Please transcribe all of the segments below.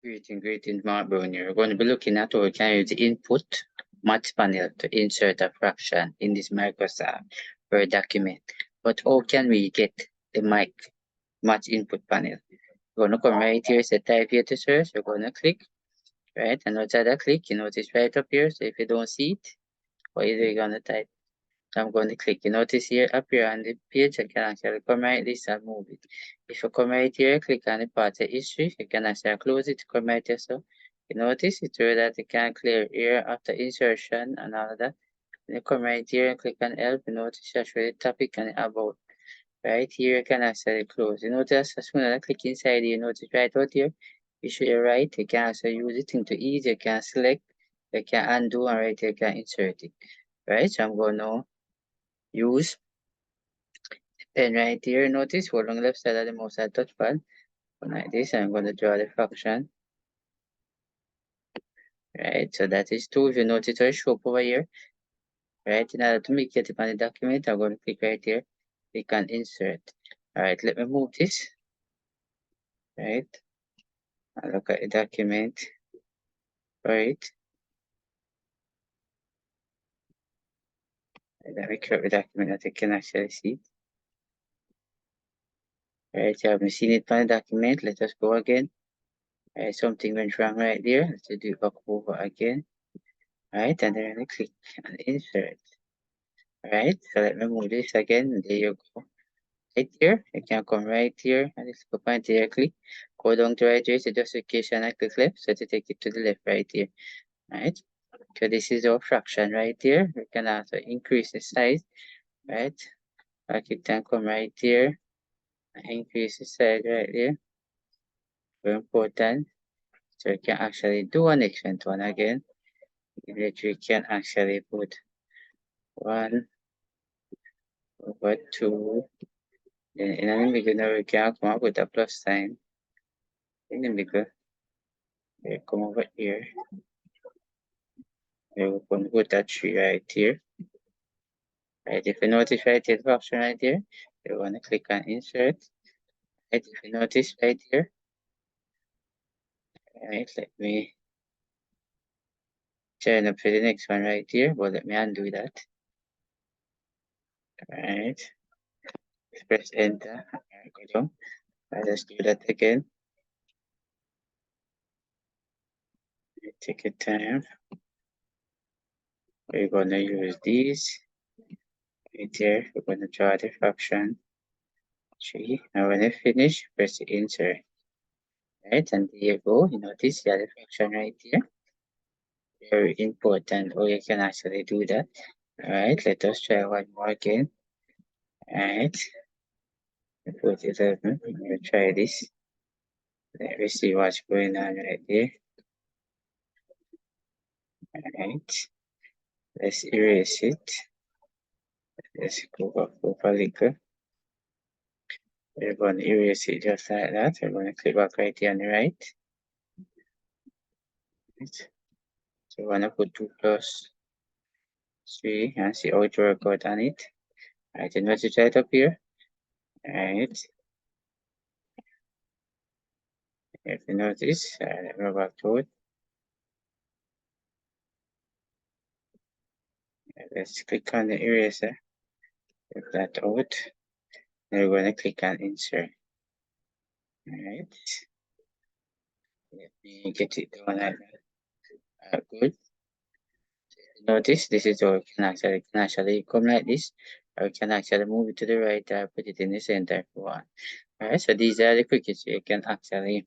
Greetings, Mark Brown here. We're going to be looking at how we can use the input math panel to insert a fraction in this Microsoft Word document. But how can we get the math input panel? We're going to come right here, say type here to search. We're going to click, right? And outside that click, you notice right up here. So if you don't see it, what is it going to type? I'm going to click. You notice here up here on the page, I can actually come right this and move it. If you come right here, click on the part of history, you can actually close it, come right here. So you notice it's where that you can clear here after insertion and all of that. And you come right here and click on help. You notice actually the topic and about. Right here, you can actually close. You notice as soon as I click inside here, you notice right out here, you show your right, you can actually use the thing to ease, you can select, you can undo, and right here, you can insert it. Right, so I'm going to use pen right here. Notice hold on the left side of the mouse at touchpad. Like this, I'm going to draw the fraction. Right, so that is 2. If you notice, I show up over here. Right, in order to make it on the document, I'm going to click right here. Click on insert. All right, let me move this. Right, and look at the document. Right, and let me create the document that you can actually see. Right, you haven't seen it on the document. Let us go again. Right, something went wrong right there. Let's do it back over again. Right, and then I click on insert. Right, so let me move this again. There you go. Right here, you can come right here and just go point here, click. Go down to right here, so justification and click left. So to take it to the left right here. Right. So this is our fraction right here. We can also increase the size. Right. Like it can come right here. Increase the size right here. Very important. So you can actually do an next one again. That you can actually put 1 over 2. Then in the middle, we can come up with a plus sign. In the middle, we come over here. We're going to put that 3 right here. Right, if you notice right here, the option right here, you want to click on insert. Right, if you notice right here, right, let me turn up for the next one right here, but let me undo that. Right, press enter. Right, go down. Right, let's do that again. Take your time. We're gonna use these right here. We're gonna draw the fraction 3. And when I finish, press insert. Right, and there you go. You notice you have the fraction right here. Very important. Oh, you can actually do that. Alright, let us try one more again. Alright, put 11. We'll try this. Let me see what's going on right there. Alright, let's erase it. Let's go back over little. We're going to erase it just like that. We're going to click back right here on the right. So we're going to put 2 plus 3 and see how it works out on it. Alright, and let's try it up here. Alright. If you notice, let me go back to it. Let's click on the eraser. Take that out. Now we're going to click on insert. Alright. Let me get it done like that. Good. Notice this is how we can actually come like this, or we can actually move it to the right or put it in the center if you want. Alright, so these are the quickest you can actually,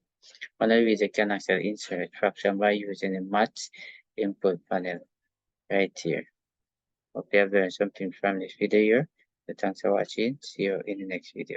one of the ways you can actually insert fraction by using the math input panel right here. Hope you have learned something from this video here. So thanks for watching. See you in the next video.